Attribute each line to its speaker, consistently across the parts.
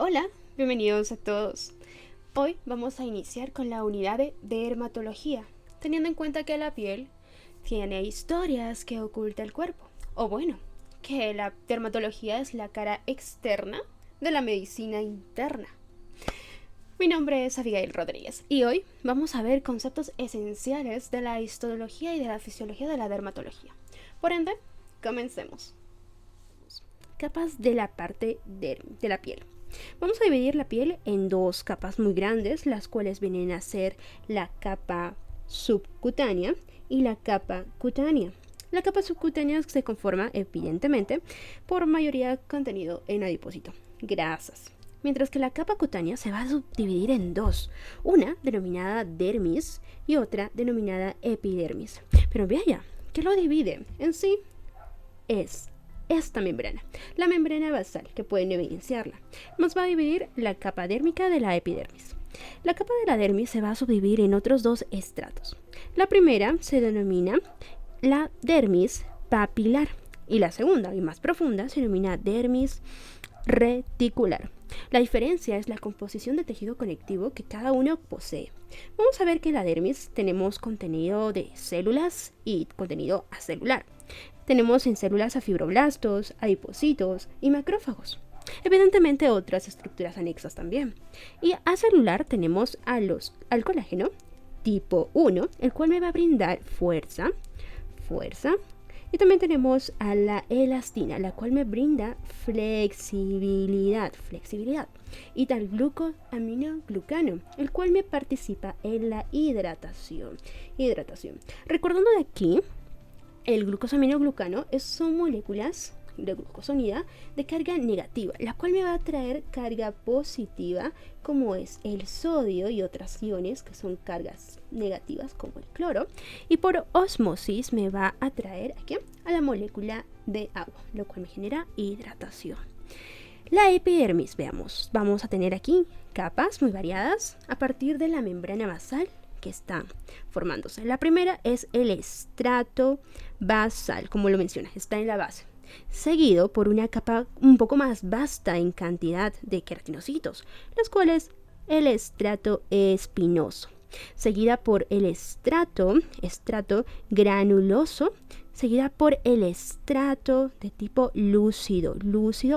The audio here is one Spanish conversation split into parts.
Speaker 1: Hola, bienvenidos a todos. Hoy vamos a iniciar con la unidad de dermatología, teniendo en cuenta que la piel tiene historias que oculta el cuerpo, o bueno, que la dermatología es la cara externa de la medicina interna. Mi nombre es Abigail Rodríguez y hoy vamos a ver conceptos esenciales de la histología y de la fisiología de la dermatología. Por ende, comencemos. Capas de la parte de la piel. Vamos a dividir la piel en dos capas muy grandes, las cuales vienen a ser la capa subcutánea y la capa cutánea. La capa subcutánea se conforma, evidentemente, por mayoría contenido en adipócito, grasas. Mientras que la capa cutánea se va a subdividir en dos, una denominada dermis y otra denominada epidermis. Pero vaya, ¿qué lo divide? En sí es esta membrana, la membrana basal, que pueden evidenciarla. Nos va a dividir la capa dérmica de la epidermis. La capa de la dermis se va a subdividir en otros dos estratos. La primera se denomina la dermis papilar y la segunda y más profunda se denomina dermis reticular. La diferencia es la composición de tejido conectivo que cada uno posee. Vamos a ver que en la dermis tenemos contenido de células y contenido acelular. Tenemos en células a fibroblastos, adipocitos y macrófagos. Evidentemente otras estructuras anexas también. Y acelular tenemos al colágeno tipo 1, el cual me va a brindar fuerza. Y también tenemos a la elastina, la cual me brinda flexibilidad. Y tal glucosaminoglucano, el cual me participa en la hidratación. Recordando de aquí, el glucosaminoglucano son moléculas de glucosa unida de carga negativa, la cual me va a traer carga positiva, como es el sodio y otras iones que son cargas negativas, como el cloro, y por osmosis me va a traer aquí a la molécula de agua, lo cual me genera hidratación. La epidermis, veamos, vamos a tener aquí capas muy variadas a partir de la membrana basal que está formándose. La primera es el estrato basal, como lo menciona, está en la base, seguido por una capa un poco más vasta en cantidad de queratinocitos, los cuales el estrato espinoso, seguida por el estrato granuloso, seguida por el estrato de tipo lúcido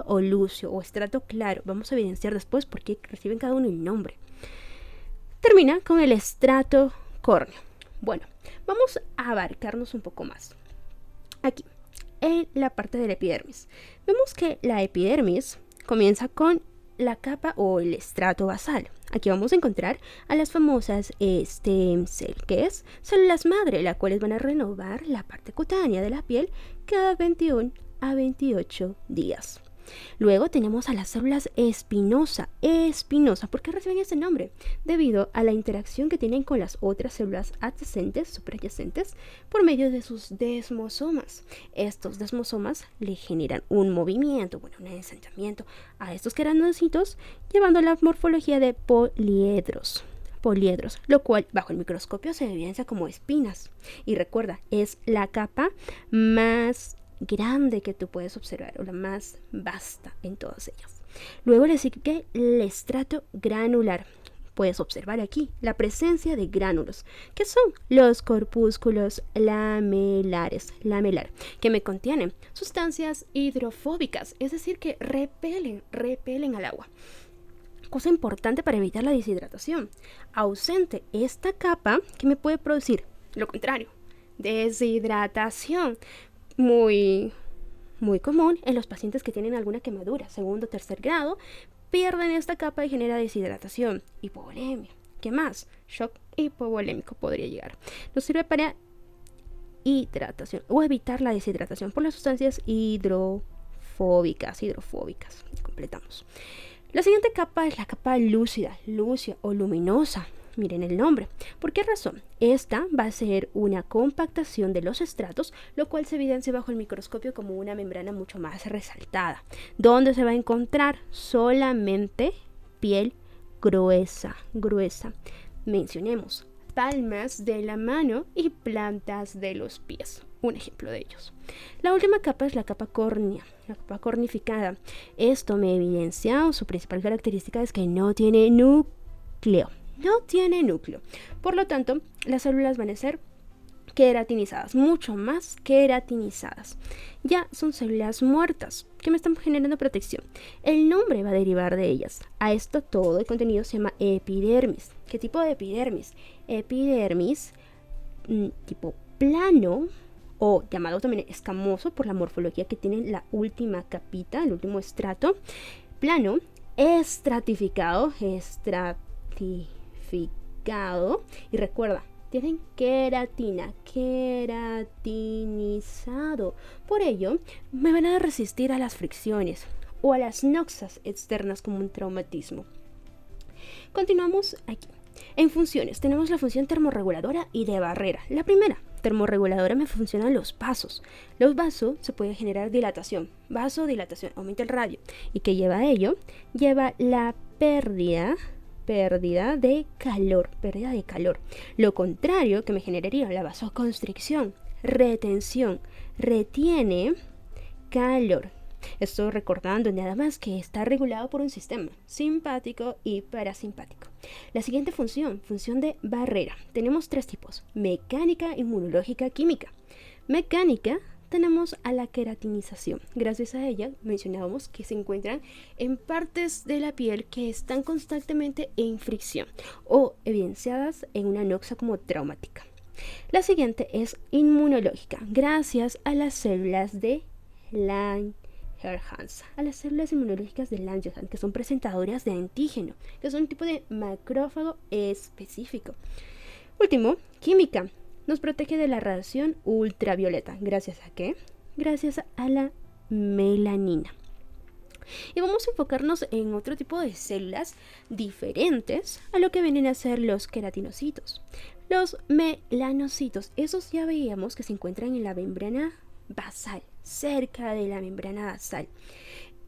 Speaker 1: o lúcido o estrato claro. Vamos a evidenciar después por qué reciben cada uno el nombre. Termina con el estrato córneo. Bueno, vamos a abarcarnos un poco más. Aquí, en la parte de la epidermis. Vemos que la epidermis comienza con la capa o el estrato basal. Aquí vamos a encontrar a las famosas stem cell, que es células madre, las cuales van a renovar la parte cutánea de la piel cada 21 a 28 días. Luego tenemos a las células espinosa. ¿Por qué reciben ese nombre? Debido a la interacción que tienen con las otras células adyacentes, superadyacentes, por medio de sus desmosomas. Estos desmosomas le generan un movimiento, un ensanchamiento a estos queranocitos, llevando la morfología de poliedros, lo cual bajo el microscopio se evidencia como espinas. Y recuerda, es la capa más grande que tú puedes observar, o la más vasta en todas ellas. Luego le sigue el estrato granular. Puedes observar aquí la presencia de gránulos, que son los corpúsculos lamelar, que me contienen sustancias hidrofóbicas, es decir, que repelen al agua. Cosa importante para evitar la deshidratación. Ausente esta capa, que me puede producir lo contrario, deshidratación. Muy común en los pacientes que tienen alguna quemadura, segundo o tercer grado, pierden esta capa y genera deshidratación, hipovolemia. ¿Qué más? Shock hipovolémico podría llegar. Nos sirve para hidratación o evitar la deshidratación por las sustancias hidrofóbicas. Completamos. La siguiente capa es la capa lúcida o luminosa. Miren el nombre. ¿Por qué razón? Esta va a ser una compactación de los estratos, lo cual se evidencia bajo el microscopio como una membrana mucho más resaltada, donde se va a encontrar solamente piel gruesa. Mencionemos palmas de la mano y plantas de los pies. un ejemplo de ellos. La última capa es la capa córnea, la capa cornificada. Esto me evidencia, su principal característica es que no tiene núcleo. No tiene núcleo. Por lo tanto, las células van a ser queratinizadas, mucho más queratinizadas. Ya son células muertas que me están generando protección. El nombre va a derivar de ellas. A esto todo el contenido se llama epidermis. ¿Qué tipo de epidermis? Epidermis tipo plano, o llamado también escamoso por la morfología que tiene la última capita, el último estrato. Plano, estratificado, y recuerda, tienen queratina, queratinizado. Por ello, me van a resistir a las fricciones o a las noxas externas como un traumatismo. Continuamos aquí. En funciones, tenemos la función termorreguladora y de barrera. La primera, termorreguladora, me funcionan los vasos. Los vasos se puede generar dilatación. Vasodilatación, aumenta el radio. ¿Y qué lleva a ello? Lleva la pérdida de calor. Lo contrario que me generaría la vasoconstricción, retención. Retiene calor. Esto recordando nada más que está regulado por un sistema simpático y parasimpático. La siguiente función de barrera. Tenemos tres tipos: mecánica, inmunológica, química. Mecánica, tenemos a la queratinización. Gracias a ella mencionábamos que se encuentran en partes de la piel que están constantemente en fricción o evidenciadas en una noxa como traumática. La siguiente es inmunológica, gracias a las células de Langerhans, a las células inmunológicas de Langerhans, que son presentadoras de antígeno, que son un tipo de macrófago específico. Último, química. Nos protege de la radiación ultravioleta. ¿Gracias a qué? Gracias a la melanina. Y vamos a enfocarnos en otro tipo de células diferentes a lo que vienen a ser los queratinocitos. Los melanocitos, esos ya veíamos que se encuentran en la membrana basal, cerca de la membrana basal,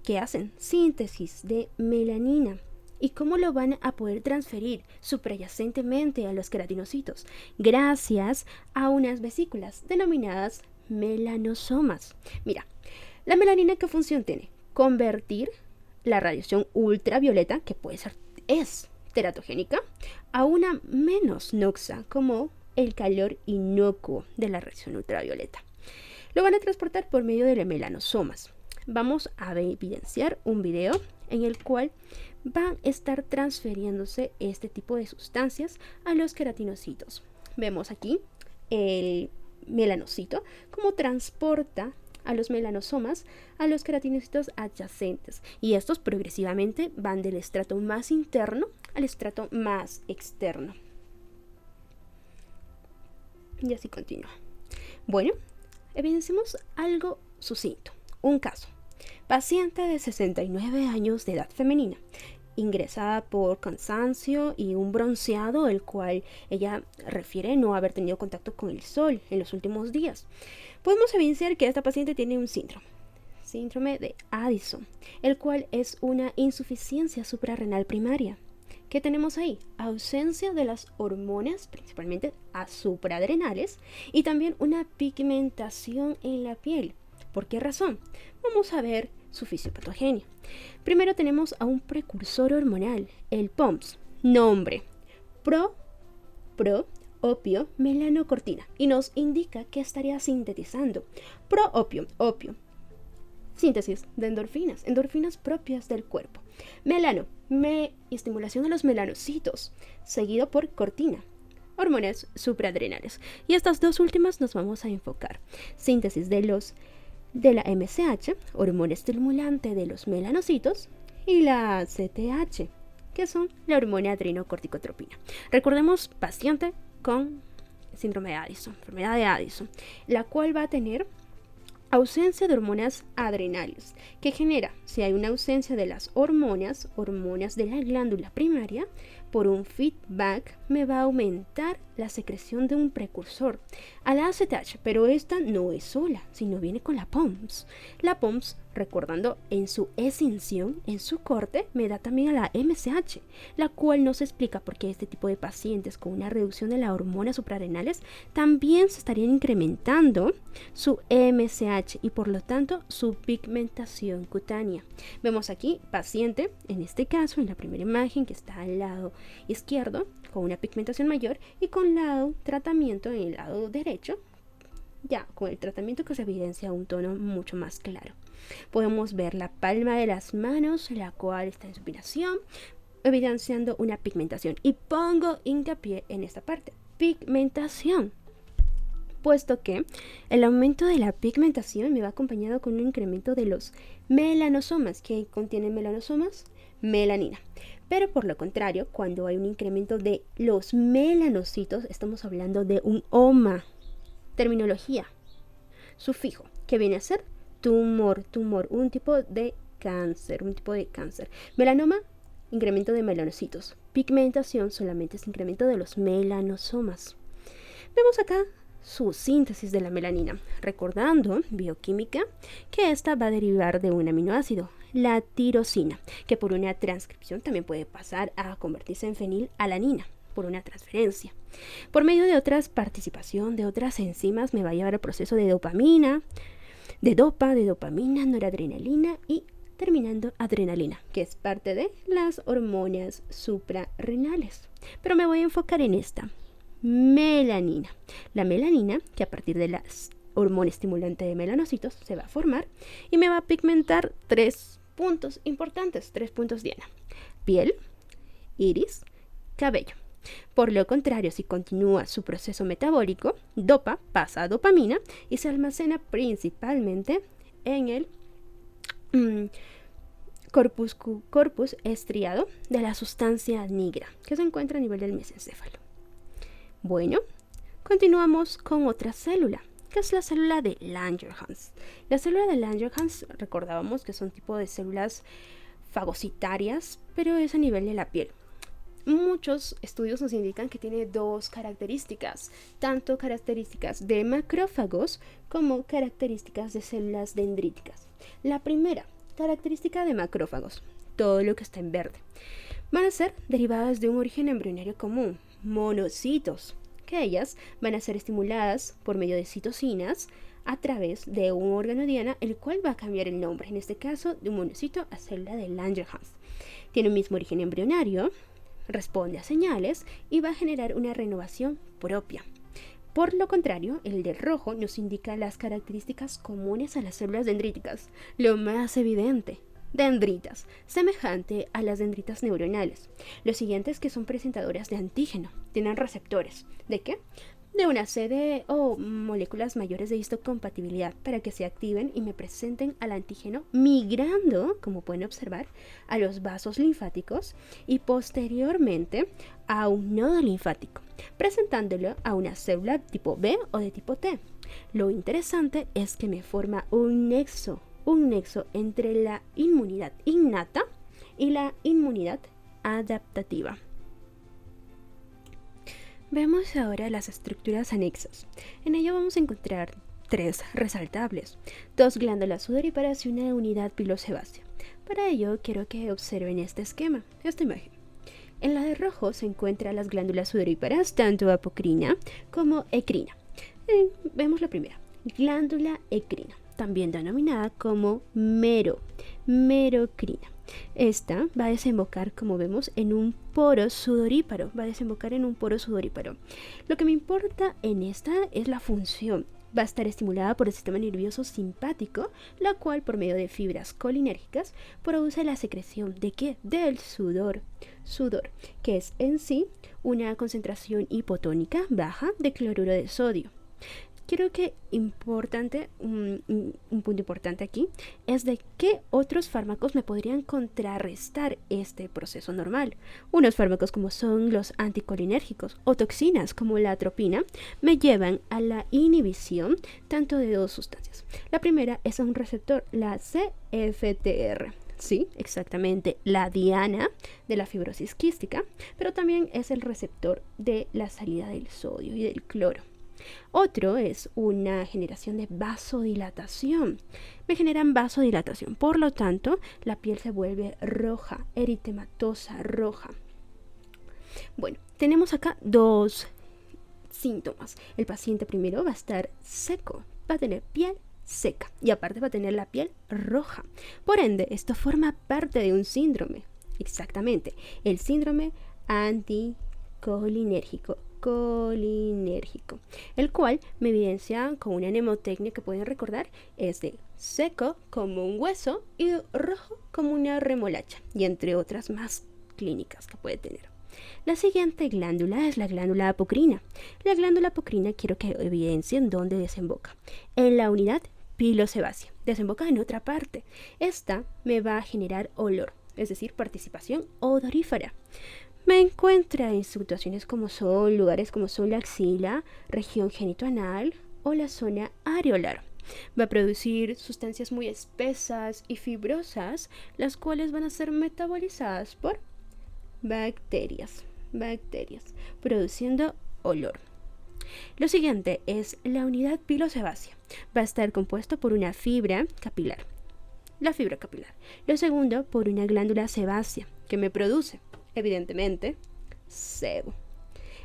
Speaker 1: que hacen síntesis de melanina. ¿Y cómo lo van a poder transferir suprayacentemente a los queratinocitos? Gracias a unas vesículas denominadas melanosomas. Mira, la melanina, ¿qué función tiene? Convertir la radiación ultravioleta, que es teratogénica, a una menos noxa, como el calor inocuo de la radiación ultravioleta. Lo van a transportar por medio de los melanosomas. Vamos a evidenciar un video en el cual van a estar transfiriéndose este tipo de sustancias a los queratinocitos. Vemos aquí el melanocito, cómo transporta a los melanosomas a los queratinocitos adyacentes, y estos progresivamente van del estrato más interno al estrato más externo. Y así continúa. Bueno, evidenciamos algo sucinto. Un caso: paciente de 69 años de edad femenina, ingresada por cansancio y un bronceado, el cual ella refiere no haber tenido contacto con el sol en los últimos días. Podemos evidenciar que esta paciente tiene un síndrome de Addison, el cual es una insuficiencia suprarrenal primaria. ¿Qué tenemos ahí? Ausencia de las hormonas, principalmente supraadrenales, y también una pigmentación en la piel. ¿Por qué razón? Vamos a ver su fisiopatogenia. Primero tenemos a un precursor hormonal, el POMS. Nombre: opio melanocortina, y nos indica que estaría sintetizando opio. Síntesis de endorfinas propias del cuerpo. Melano, estimulación de los melanocitos, seguido por cortina, hormonas supraadrenales. Y estas dos últimas nos vamos a enfocar. Síntesis de la MSH, hormona estimulante de los melanocitos, y la CTH, que son la hormona adrenocorticotropina. Recordemos, paciente con síndrome de Addison, enfermedad de Addison, la cual va a tener ausencia de hormonas adrenales, que genera, si hay una ausencia de las hormonas de la glándula primaria, por un feedback me va a aumentar la secreción de un precursor a la ACTH, pero esta no es sola, sino viene con la POMS. La POMS, recordando en su escinsión, en su corte, me da también a la MSH, la cual nos explica por qué este tipo de pacientes con una reducción de las hormonas suprarrenales también se estarían incrementando su MSH y por lo tanto su pigmentación cutánea. Vemos aquí paciente, en este caso en la primera imagen que está al lado izquierdo, con una pigmentación mayor y con lado tratamiento en el lado derecho, ya con el tratamiento que se evidencia un tono mucho más claro. Podemos ver la palma de las manos, la cual está en supinación, evidenciando una pigmentación. Y pongo hincapié en esta parte, pigmentación, puesto que el aumento de la pigmentación me va acompañado con un incremento de los melanosomas. ¿Qué contienen melanosomas? Melanina. Pero por lo contrario, cuando hay un incremento de los melanocitos, estamos hablando de un OMA. Terminología, sufijo, que viene a ser tumor, un tipo de cáncer, Melanoma, incremento de melanocitos. Pigmentación solamente es incremento de los melanosomas. Vemos acá su síntesis de la melanina, recordando bioquímica que esta va a derivar de un aminoácido, la tirosina, que por una transcripción también puede pasar a convertirse en fenilalanina por una transferencia. Por medio de otras participación de otras enzimas me va a llevar al proceso de dopamina, de dopamina, noradrenalina y terminando adrenalina, que es parte de las hormonas suprarrenales. Pero me voy a enfocar en esta, melanina. La melanina, que a partir de la hormona estimulante de melanocitos se va a formar y me va a pigmentar 3 puntos importantes, 3 puntos Diana: piel, iris, cabello. Por lo contrario, si continúa su proceso metabólico, dopa pasa a dopamina y se almacena principalmente en el corpus estriado de la sustancia nigra, que se encuentra a nivel del mesencéfalo. Bueno, continuamos con otra célula, que es la célula de Langerhans. La célula de Langerhans, recordábamos que son tipo de células fagocitarias, pero es a nivel de la piel. Muchos estudios nos indican que tiene 2 características, tanto características de macrófagos como características de células dendríticas. La primera, característica de macrófagos, todo lo que está en verde, van a ser derivadas de un origen embrionario común, monocitos, que ellas van a ser estimuladas por medio de citocinas a través de un órgano diana, el cual va a cambiar el nombre, en este caso de un monocito a célula de Langerhans. Tiene un mismo origen embrionario, responde a señales y va a generar una renovación propia. Por lo contrario, el de rojo nos indica las características comunes a las células dendríticas, lo más evidente, dendritas, semejante a las dendritas neuronales. Los siguientes que son presentadoras de antígeno, tienen receptores. ¿De qué? De una sede o moléculas mayores de histocompatibilidad para que se activen y me presenten al antígeno migrando, como pueden observar, a los vasos linfáticos y posteriormente a un nodo linfático, presentándolo a una célula tipo B o de tipo T. Lo interesante es que me forma un nexo entre la inmunidad innata y la inmunidad adaptativa. Vemos ahora las estructuras anexas. En ello vamos a encontrar 3 resaltables, 2 glándulas sudoríparas y una unidad pilosebácea. Para ello quiero que observen este esquema, esta imagen. En la de rojo se encuentran las glándulas sudoríparas, tanto apocrina como ecrina. Vemos la primera, glándula ecrina, también denominada como merocrina. Esta va a desembocar, como vemos, en un poro sudoríparo. Lo que me importa en esta es la función. Va a estar estimulada por el sistema nervioso simpático, la cual por medio de fibras colinérgicas produce la secreción ¿de qué? Del sudor, que es en sí una concentración hipotónica baja de cloruro de sodio. Creo que un punto importante aquí es de qué otros fármacos me podrían contrarrestar este proceso normal. Unos fármacos como son los anticolinérgicos o toxinas como la atropina me llevan a la inhibición tanto de 2 sustancias. La primera es un receptor, la CFTR. Sí, exactamente, la diana de la fibrosis quística, pero también es el receptor de la salida del sodio y del cloro. Otro es una generación de vasodilatación. Me generan vasodilatación, por lo tanto, la piel se vuelve roja, eritematosa, roja. Bueno, tenemos acá dos síntomas. El paciente primero va a estar seco, va a tener piel seca y aparte va a tener la piel roja. Por ende, esto forma parte de un síndrome. Exactamente, el síndrome anticolinérgico, el cual me evidencia con una mnemotecnia que pueden recordar, es de seco como un hueso y rojo como una remolacha, y entre otras más clínicas que puede tener. La siguiente glándula es la glándula apocrina. La glándula apocrina quiero que evidencien dónde desemboca. En la unidad pilosebácea. Desemboca en otra parte. Esta me va a generar olor, es decir, participación odorífera. Me encuentra en situaciones como son lugares como son la axila, región genitoanal o la zona areolar. Va a producir sustancias muy espesas y fibrosas, las cuales van a ser metabolizadas por bacterias, produciendo olor. Lo siguiente es la unidad pilosebácea. Va a estar compuesto por una fibra capilar, la fibra capilar. Lo segundo, por una glándula sebácea, que me produce, evidentemente, sebo.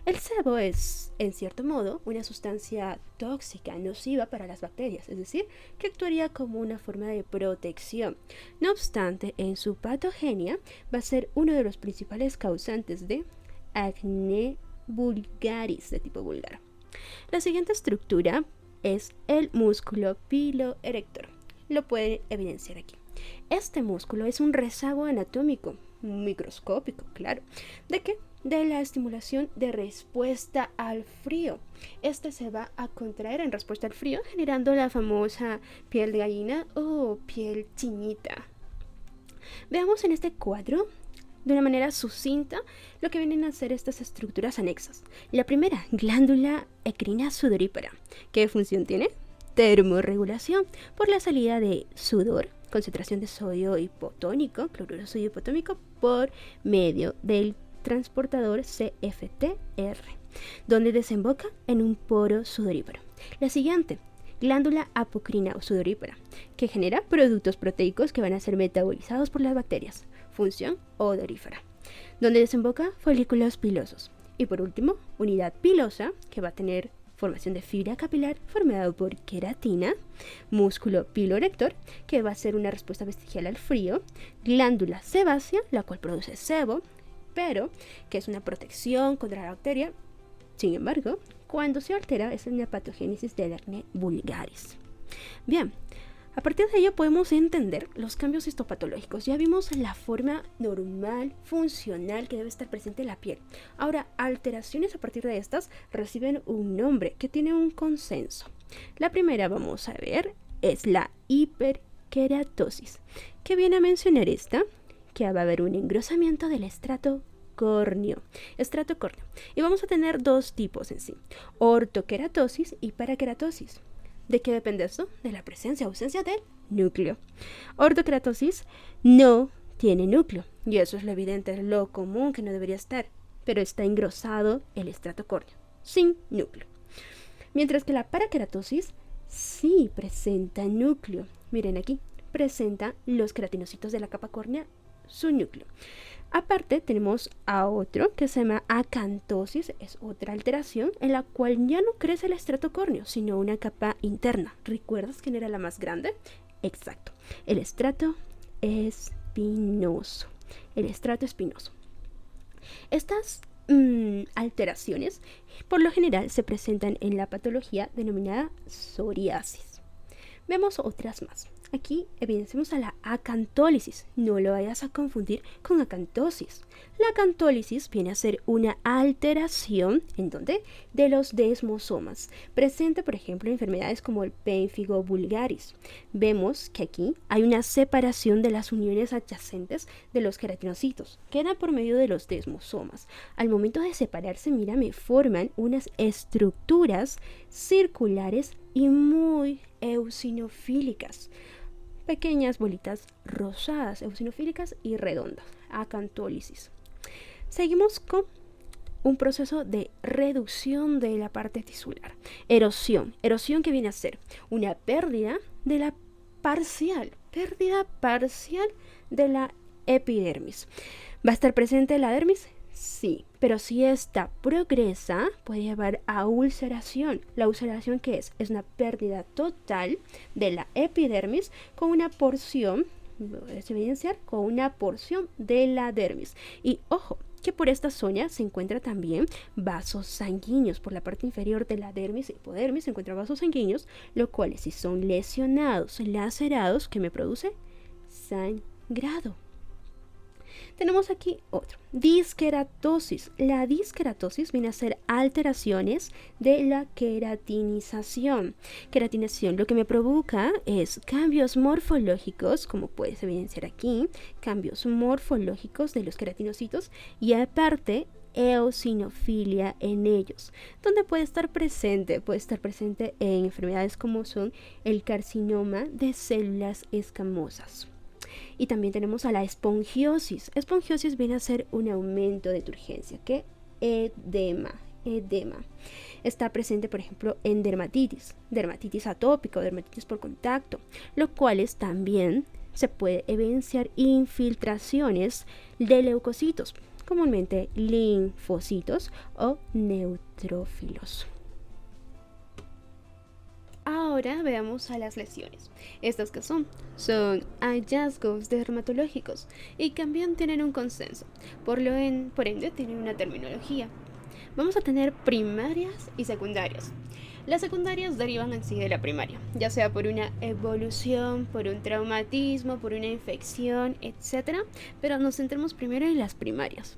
Speaker 1: El sebo es, en cierto modo, una sustancia tóxica, nociva para las bacterias, es decir, que actuaría como una forma de protección. No obstante, en su patogenia va a ser uno de los principales causantes de acné vulgaris, de tipo vulgar. La siguiente estructura es el músculo piloerector. Lo pueden evidenciar aquí. Este músculo es un rezago anatómico, microscópico, claro. ¿De qué? De la estimulación de respuesta al frío. Este se va a contraer en respuesta al frío, generando la famosa piel de gallina o piel chinita. Veamos en este cuadro, de una manera sucinta, lo que vienen a ser estas estructuras anexas. La primera, glándula ecrina sudorípara. ¿Qué función tiene? Termorregulación por la salida de sudor, concentración de sodio hipotónico, cloruro de sodio hipotónico, por medio del transportador CFTR, donde desemboca en un poro sudoríparo. La siguiente, glándula apocrina o sudorípara, que genera productos proteicos que van a ser metabolizados por las bacterias. Función odorífera, donde desemboca folículos pilosos. Y por último, unidad pilosa, que va a tener formación de fibra capilar formada por queratina, músculo piloerector, que va a ser una respuesta vestigial al frío, glándula sebácea, la cual produce sebo, pero que es una protección contra la bacteria. Sin embargo, cuando se altera es una patogénesis del acné vulgaris. Bien, a partir de ello podemos entender los cambios histopatológicos. Ya vimos la forma normal, funcional que debe estar presente en la piel. Ahora, alteraciones a partir de estas reciben un nombre que tiene un consenso. La primera, vamos a ver, es la hiperkeratosis. ¿Qué viene a mencionar esta? Que va a haber un engrosamiento del estrato córneo. Y vamos a tener dos tipos en sí: ortokeratosis y parakeratosis. ¿De qué depende esto? De la presencia o ausencia del núcleo. Ortokeratosis no tiene núcleo, y eso es lo evidente, lo común que no debería estar, pero está engrosado el estrato córneo, sin núcleo. Mientras que la parakeratosis sí presenta núcleo. Miren aquí, presenta los queratinocitos de la capa córnea, su núcleo. Aparte tenemos a otro que se llama acantosis, es otra alteración en la cual ya no crece el estrato córneo, sino una capa interna. ¿Recuerdas quién era la más grande? Exacto, el estrato espinoso. Estas alteraciones por lo general se presentan en la patología denominada psoriasis. Vemos otras más. Aquí evidenciamos a la acantólisis. No lo vayas a confundir con acantosis. La acantólisis viene a ser una alteración ¿en dónde? De los desmosomas. Presente, por ejemplo, en enfermedades como el pénfigo vulgaris. Vemos que aquí hay una separación de las uniones adyacentes de los queratinocitos. Queda por medio de los desmosomas. Al momento de separarse, mira, me forman unas estructuras circulares y muy eosinofílicas. Pequeñas bolitas rosadas, eosinofílicas y redondas. Acantólisis. Seguimos con un proceso de reducción de la parte tisular. Erosión que viene a ser una pérdida parcial de la epidermis. ¿Va a estar presente la dermis? Sí, pero si esta progresa puede llevar a ulceración. ¿La ulceración qué es? Es una pérdida total de la epidermis con una porción, evidenciar, con una porción de la dermis. Y ojo, que por esta zona se encuentran también vasos sanguíneos. Por la parte inferior de la dermis y hipodermis se encuentran vasos sanguíneos, los cuales si son lesionados, lacerados, ¿qué me produce? Sangrado. Tenemos aquí otro, disqueratosis. La disqueratosis viene a ser alteraciones de la queratinización. Queratinización lo que me provoca es cambios morfológicos, como puedes evidenciar aquí, cambios morfológicos de los queratinocitos y aparte eosinofilia en ellos, donde puede estar presente en enfermedades como son el carcinoma de células escamosas. Y también tenemos a la espongiosis. Espongiosis viene a ser un aumento de turgencia, que edema. Está presente, por ejemplo, en dermatitis atópica o dermatitis por contacto, los cuales también se puede evidenciar infiltraciones de leucocitos, comúnmente linfocitos o neutrófilos. Ahora veamos a las lesiones. ¿Estas qué son? Son hallazgos dermatológicos y también tienen un consenso. Por ende, tienen una terminología. Vamos a tener primarias y secundarias. Las secundarias derivan en sí de la primaria, ya sea por una evolución, por un traumatismo, por una infección, etc. Pero nos centremos primero en las primarias.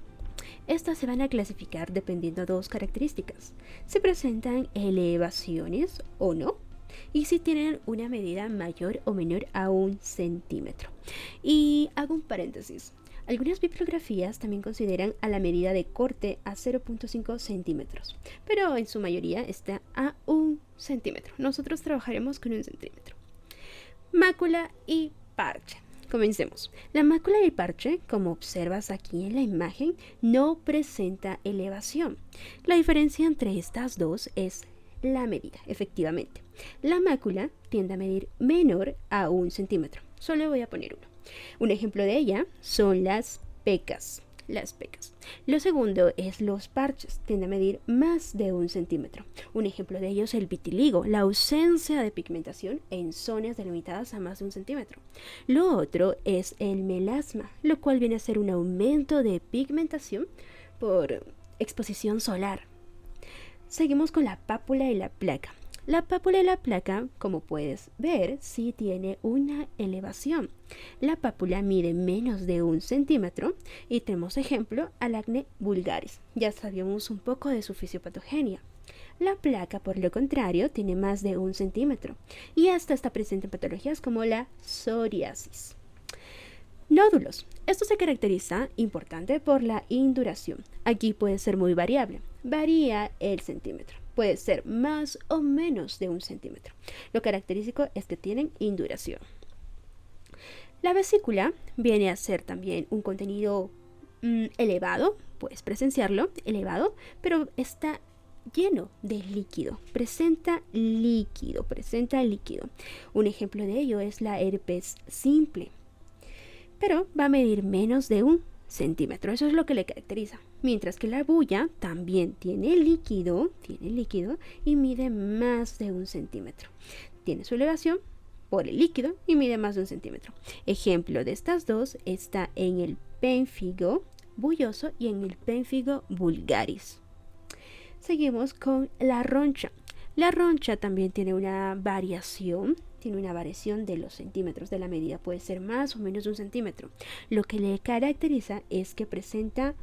Speaker 1: Estas se van a clasificar dependiendo de dos características. Si presentan elevaciones o no, y si tienen una medida mayor o menor a 1 centímetro. Y hago un paréntesis. Algunas bibliografías también consideran a la medida de corte a 0.5 centímetros, pero en su mayoría está a 1 centímetro. Nosotros trabajaremos con 1 centímetro. Mácula y parche. Comencemos. La mácula y el parche, como observas aquí en la imagen, no presenta elevación. La diferencia entre estas dos es la medida, efectivamente. La mácula tiende a medir menor a 1 centímetro. Solo voy a poner uno. Un ejemplo de ella son las pecas. Lo segundo es los parches, tiende a medir más de 1 centímetro. Un ejemplo de ello es el vitiligo, la ausencia de pigmentación en zonas delimitadas a más de 1 centímetro. Lo otro es el melasma, lo cual viene a ser un aumento de pigmentación por exposición solar. Seguimos con la pápula y la placa. La pápula y la placa, como puedes ver, sí tiene una elevación. La pápula mide menos de 1 centímetro y tenemos ejemplo al acné vulgaris. Ya sabíamos un poco de su fisiopatogenia. La placa, por lo contrario, tiene más de 1 centímetro y hasta está presente en patologías como la psoriasis. Nódulos. Esto se caracteriza, importante, por la induración. Aquí puede ser muy variable. Varía el centímetro. Puede ser más o menos de 1 centímetro. Lo característico es que tienen induración. La vesícula viene a ser también un contenido elevado, puedes presenciarlo, elevado, pero está lleno de líquido, presenta líquido. Un ejemplo de ello es la herpes simple, pero va a medir menos de 1 centímetro, eso es lo que le caracteriza. Mientras que la bulla también tiene líquido y mide más de 1 centímetro. Tiene su elevación por el líquido y mide más de 1 centímetro. Ejemplo de estas dos está en el pénfigo bulloso y en el pénfigo vulgaris. Seguimos con la roncha. La roncha también tiene una variación de los centímetros de la medida, puede ser más o menos de 1 centímetro. Lo que le caracteriza es que presenta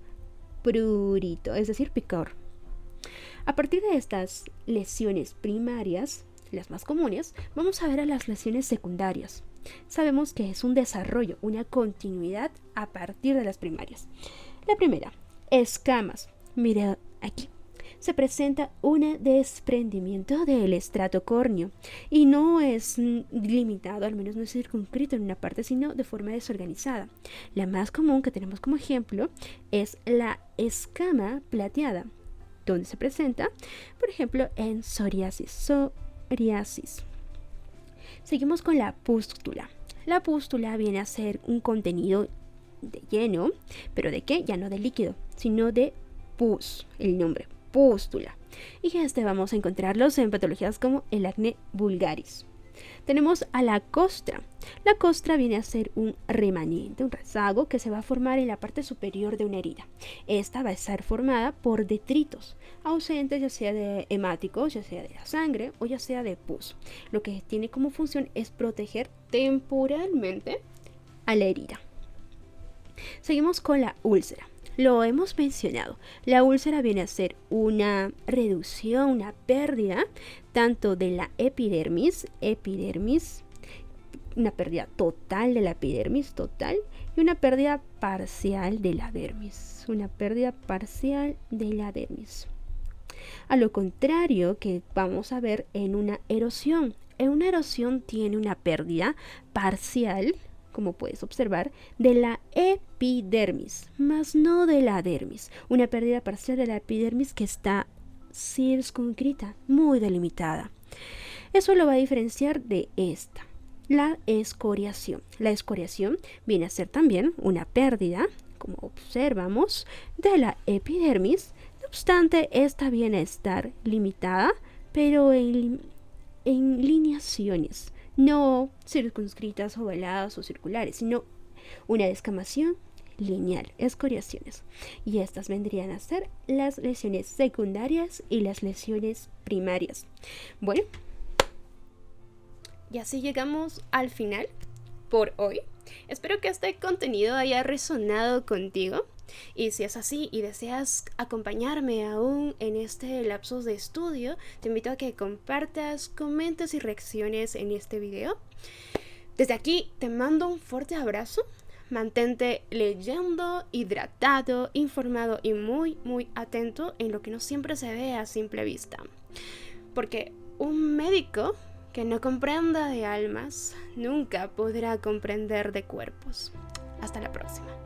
Speaker 1: prurito, es decir, picor. A partir de estas lesiones primarias, las más comunes, vamos a ver a las lesiones secundarias. Sabemos que es un desarrollo, una continuidad a partir de las primarias. La primera, escamas. Mira aquí. Se presenta un desprendimiento del estrato córneo y no es limitado, al menos no es circunscrito en una parte, sino de forma desorganizada. La más común que tenemos como ejemplo es la escama plateada, donde se presenta, por ejemplo, en psoriasis. Seguimos con la pústula. La pústula viene a ser un contenido de lleno, pero ¿de qué? Ya no de líquido, sino de pus, el nombre, pústula. Y vamos a encontrarlos en patologías como el acné vulgaris. Tenemos a la costra. La costra viene a ser un remanente, un rezago que se va a formar en la parte superior de una herida. Esta va a estar formada por detritos ausentes, ya sea de hemáticos, ya sea de la sangre o ya sea de pus. Lo que tiene como función es proteger temporalmente a la herida. Seguimos con la úlcera. Lo hemos mencionado. La úlcera viene a ser una reducción, una pérdida tanto de la epidermis, una pérdida total de la epidermis, total, y una pérdida parcial de la dermis, A lo contrario que vamos a ver en una erosión. En una erosión tiene una pérdida parcial, como puedes observar, de la epidermis, más no de la dermis. Una pérdida parcial de la epidermis que está circunscrita, muy delimitada. Eso lo va a diferenciar de esta, la escoriación. La escoriación viene a ser también una pérdida, como observamos, de la epidermis. No obstante, esta viene a estar limitada, pero en lineaciones, no circunscritas, ovaladas o circulares, sino una descamación lineal, escoriaciones. Y estas vendrían a ser las lesiones secundarias y las lesiones primarias. Bueno, y así llegamos al final por hoy. Espero que este contenido haya resonado contigo. Y si es así y deseas acompañarme aún en este lapso de estudio, te invito a que compartas, comentes y reacciones en este video. Desde aquí te mando un fuerte abrazo. Mantente leyendo, hidratado, informado y muy, muy atento en lo que no siempre se ve a simple vista. Porque un médico que no comprenda de almas nunca podrá comprender de cuerpos. Hasta la próxima.